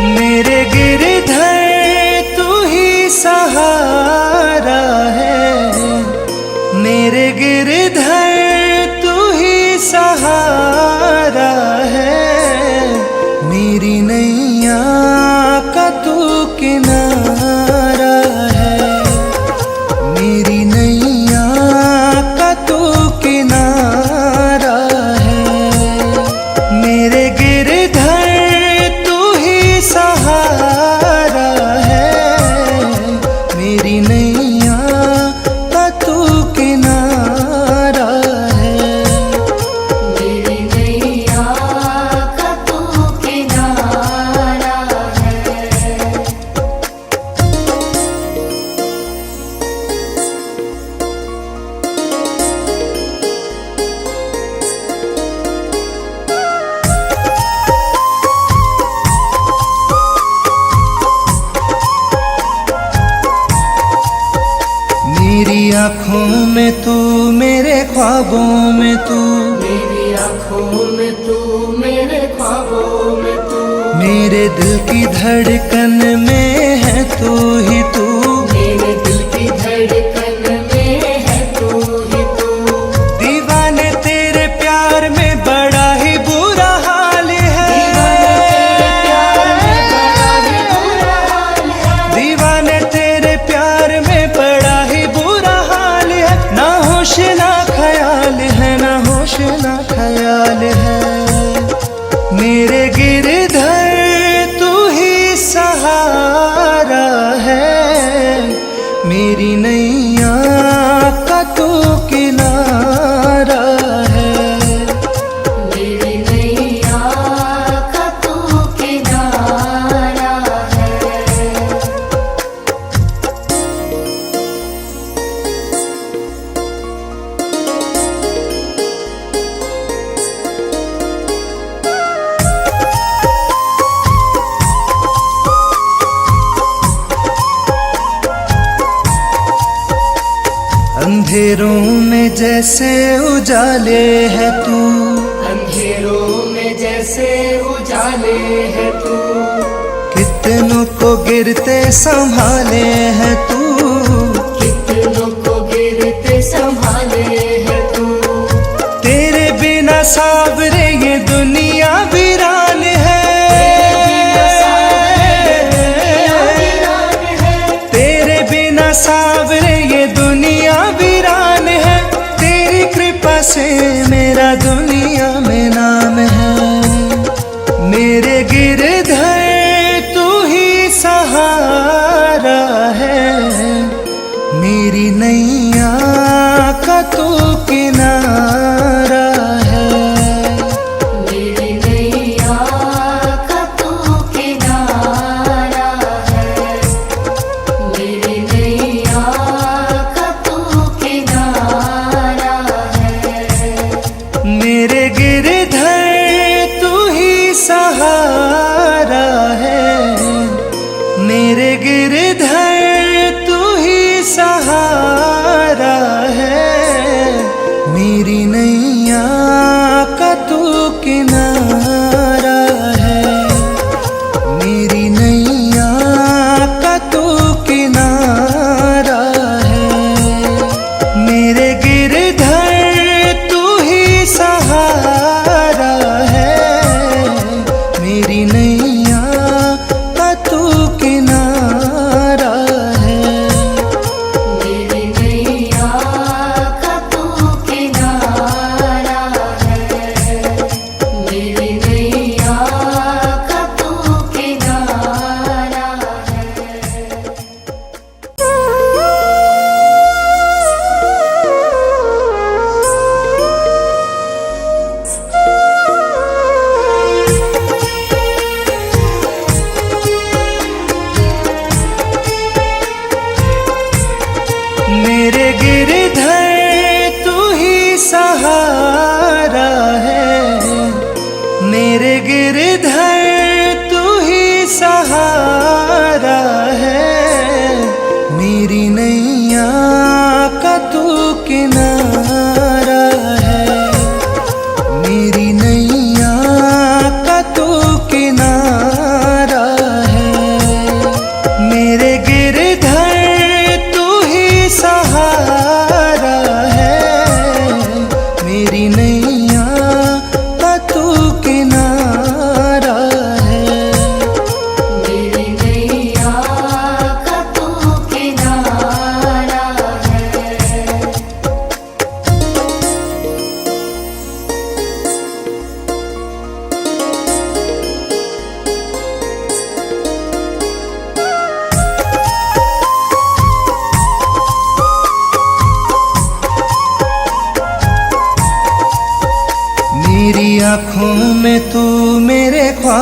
मेरे गिरधर तू ही सहारा है, मेरे गिरधर तू ही सहारा है। मेरी नैया का तू किनारा है, मेरी नैया का तू किनारा है। मेरे गिरधर तू ही सहारा है, मेरी नैया का तू किनारा है। मेरी नैया का तू किनारा है। मेरी आँखों में तू, मेरे ख्वाबों में तू, मेरी आँखों में तू, मेरे ख्वाबों में तू, मेरे दिल की धड़कन में है तू ही तू। मेरे दिल की धड़कन में है तू ही तू। दीवाने तेरे प्यार में बड़ा ही बुरा हाल है, दीवाने तेरे प्यार में बड़ा ही बुरा हाल है। ना होश ना ख्याल है, ना होश ना ख्याल है। मेरे गिरधर तू ही सहारा है, मेरी नैया का तू किनारा है। मेरी नैया का तू किनारा है। अंधेरों में जैसे उजाले है तू, अंधेरों में जैसे उजाले है तू, कितनों को गिरते संभाले है तू। कितनों को गिरते संभाले है तू। तेरे बिना सावरे ये दुनिया वीरान है, तेरे बिना सावरे ये दुनिया वीरान है। तेरी कृपा से मेरा दुनिया में नाम है। मेरे गिरधर तू ही सहारा है,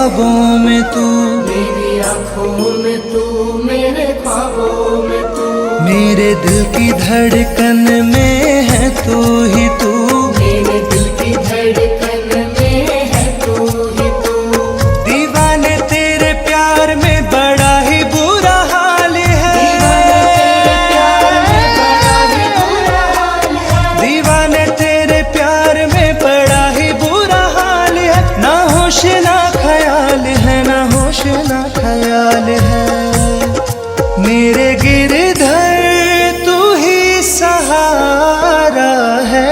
ख्वाबों में तू, मेरी आँखों में तू, मेरे ख्वाबों में तू, मेरे दिल की धड़कन में है तू ही तू, मेरे दिल की धड़कन में है तू ही तू। दीवाने तेरे प्यार में बड़ा ही बुरा हाल है, दीवाने तेरे प्यार में बड़ा ही बुरा हाल है, ना होश ना ख्याल है, ना होश ना ख्याल है। मेरे गिरधर तू ही सहारा है,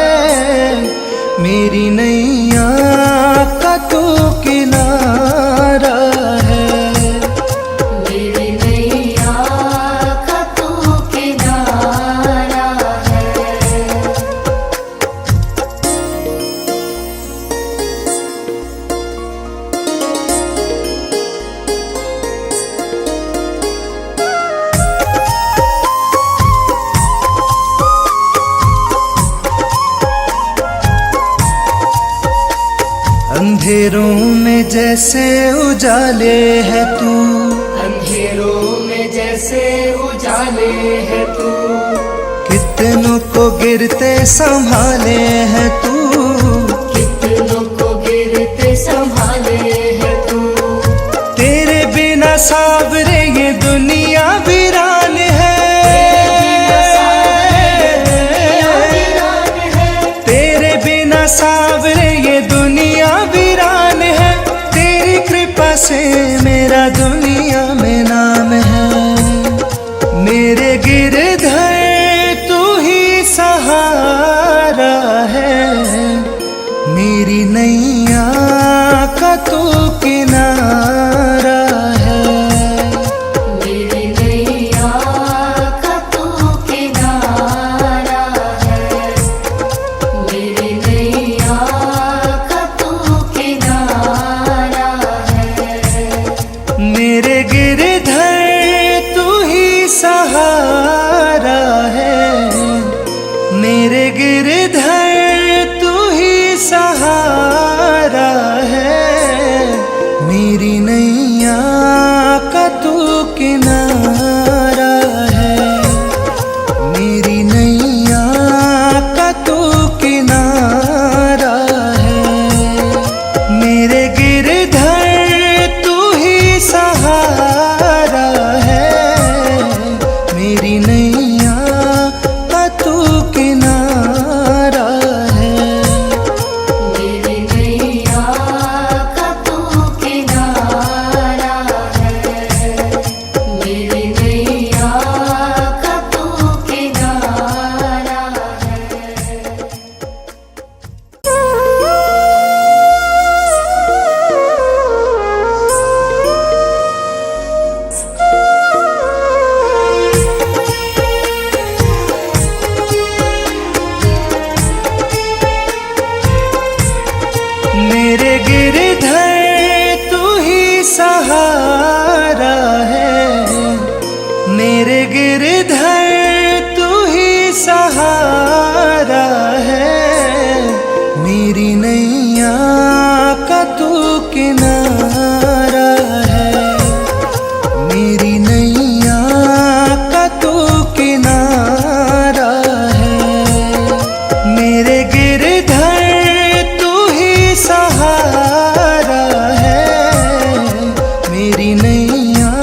मेरी नैया का तू किनारा है, मेरी नैया का तू किनारा है। अंधेरों में जैसे उजाले है तू, अंधेरों में जैसे उजाले है तू, कितनों को गिरते संभाले है तू, कितनों को गिरते संभाले है तू। तेरे बिना सावरे ये दुनिया वीरान है, तेरे बिना सावरे ये दुनिया वीरान है, तेरी कृपा से मेरा दुनिया में नाम है। मेरे गिरधर तू ही सहारा है, मेरी नैया का तू किनारा है, मेरी नैया का तू किनारा है, मेरी नैया का तू किनारा है। मेरे गिरधर तू ही सहारा है, मेरे गिरधर तू ही सहारा है, मेरी नैया का तू किनारा है, मेरी नैया का तू किनारा है, मेरे गिरधर तू ही सहारा है, मेरी नैया का तू किनारा है, मेरी नैया का तू किनारा है, मेरी नैया का तू किनारा मेरे गिरधर तू ही सहारा है, मेरे गिरधर तू ही सहारा है, मेरी नैया का तू किनारा है, मेरी नैया का तू किनारा है, मेरे गिरधर तू ही सहारा है, मेरी नैया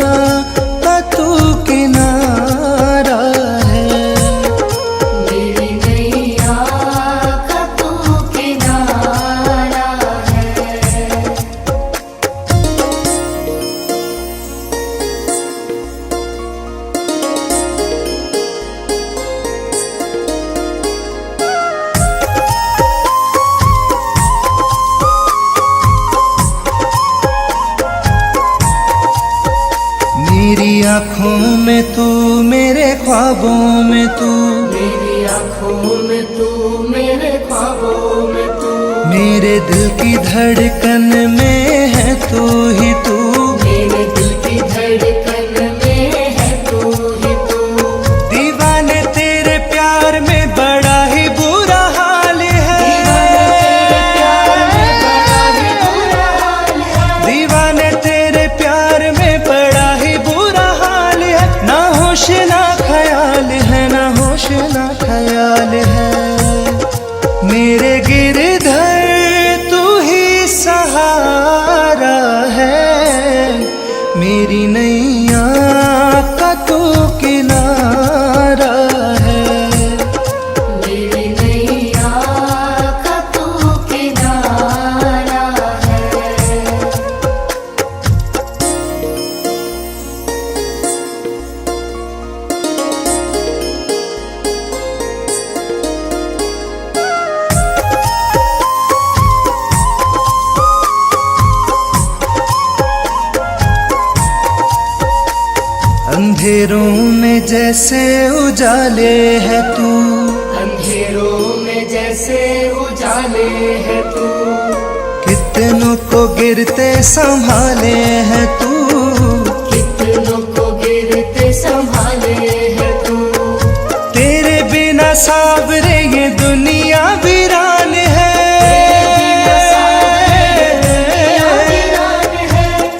का तू किनारा है, मेरी नैया का तू किनारा है। मेरी आँखों में तू, मेरे ख्वाबों में तू, मेरी आँखों में तू, मेरे ख्वाबों में तू, मेरे दिल की धड़कन में है तू ही तू, मेरे दिल की धड़कन में है तू ही तू। दीवाने तेरे प्यार में बड़ा ही बुरा हाल है, दीवाने तेरे प्यार में बड़ा ही बुरा हाल है, दीवाने अंधेरों में जैसे उजाले है तू, अंधेरों में जैसे उजाले है तू, कितनों को गिरते संभाले है तू, कितनों को गिरते संभाले है तू। तेरे बिना सावरे ये दुनिया वीरान है,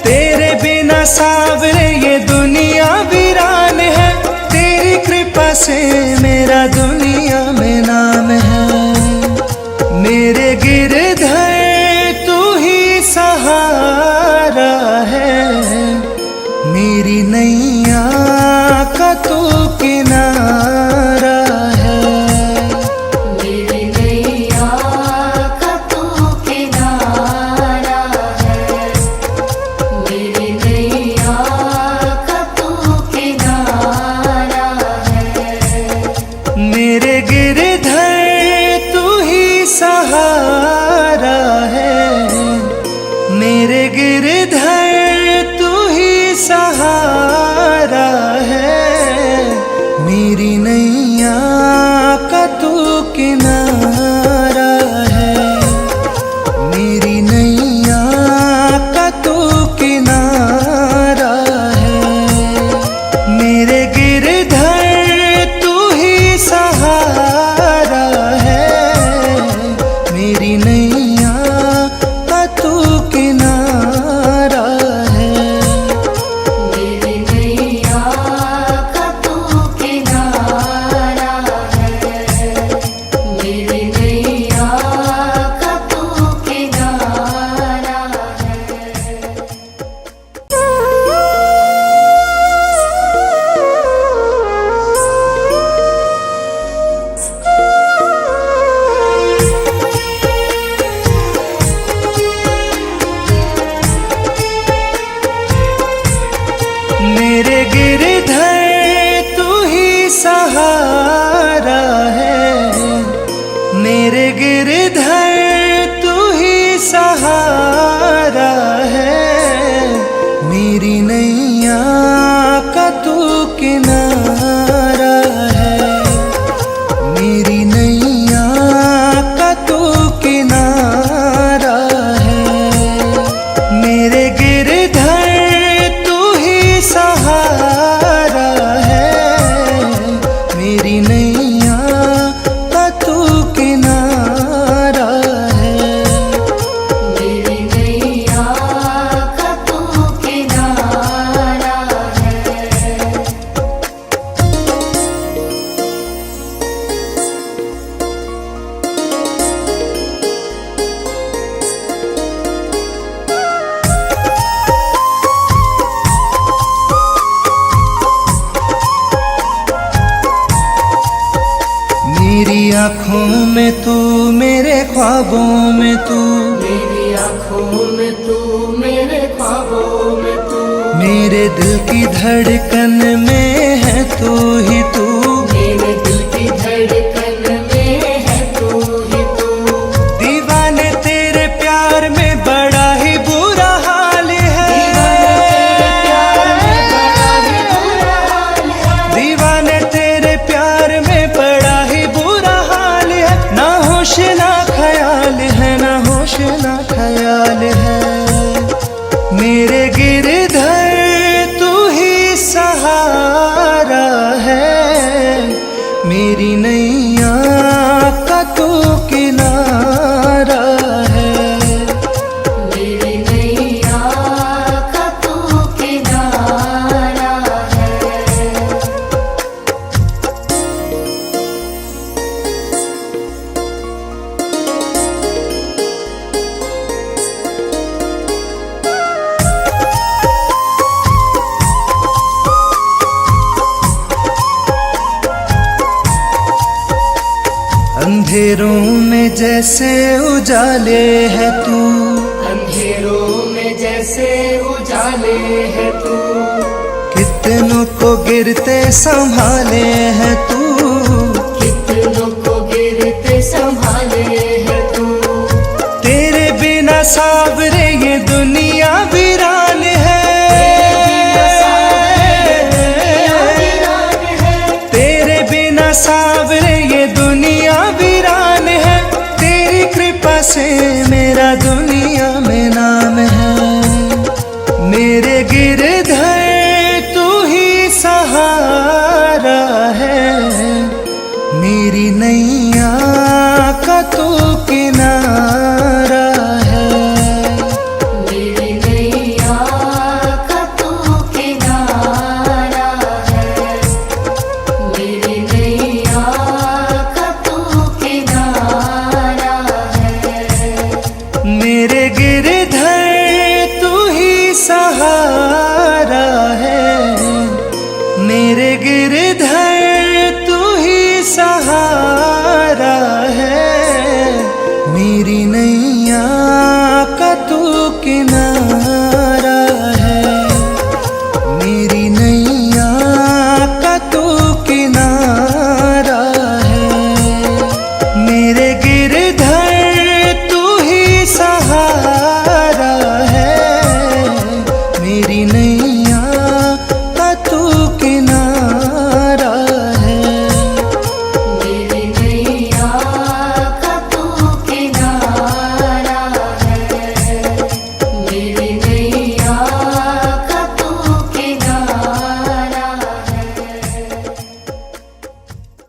तेरे बिना सावरे ये दुनिया वीरान है। तेरी कृपा से मेरा दुनिया में नाम है, मेरे गिरधर तू ही सहारा है, मेरी नैया का तू किनारा है, मेरी नैया का तू किनारा है, मेरी नैया का तू किनारा है। मेरे गिरधर तू ही सहारा है, मेरे गिरधर तू ही सहारा है, मेरी नैया का तू किनारा है, मेरी नैया का तू किनारा है, मेरे गिरधर तू ही सहारा है, मेरी नैया का तू किनारा है। मेरी नैया का तू किनारा है, मेरी नैया का तू किनारा मेरे गिरधर तू ही सहारा है, मेरे गिरधर तू ही सहारा है, मेरी नैया का तू किनारा है, मेरी नैया का तू किनारा है, मेरे गिरधर तू ही सहारा है, मेरी नैया का तू किनारा है, मेरी नैया का तू किनारा है। मेरी आँखों में तू, मेरे ख्वाबों में तू, मेरी आँखों में तू, मेरे ख्वाबों में तू, मेरे दिल की धड़कन में है तू ही तू, मेरे दिल की धड़कन में है तू ही तू। दीवाने तेरे प्यार में बड़ा ही बुरा हाल है, दीवाने तेरे प्यार में बड़ा ही बुरा हाल है, ना होश ना ख्याल है, ना होश ना ख्याल है, मेरे गिरधर तू ही सहारा है, मेरी नैया का तू किनारा है, मेरी नैया का तू किनारा है। अंधेरों में जैसे उजाले है तू, अंधेरों में जैसे उजाले है तू, कितनों को गिरते संभाले है तू, कितनों को गिरते संभाले है तू। तेरे बिना सावरे ये दुनिया वीरान है, दुनिया में नाम है। मेरे गिरे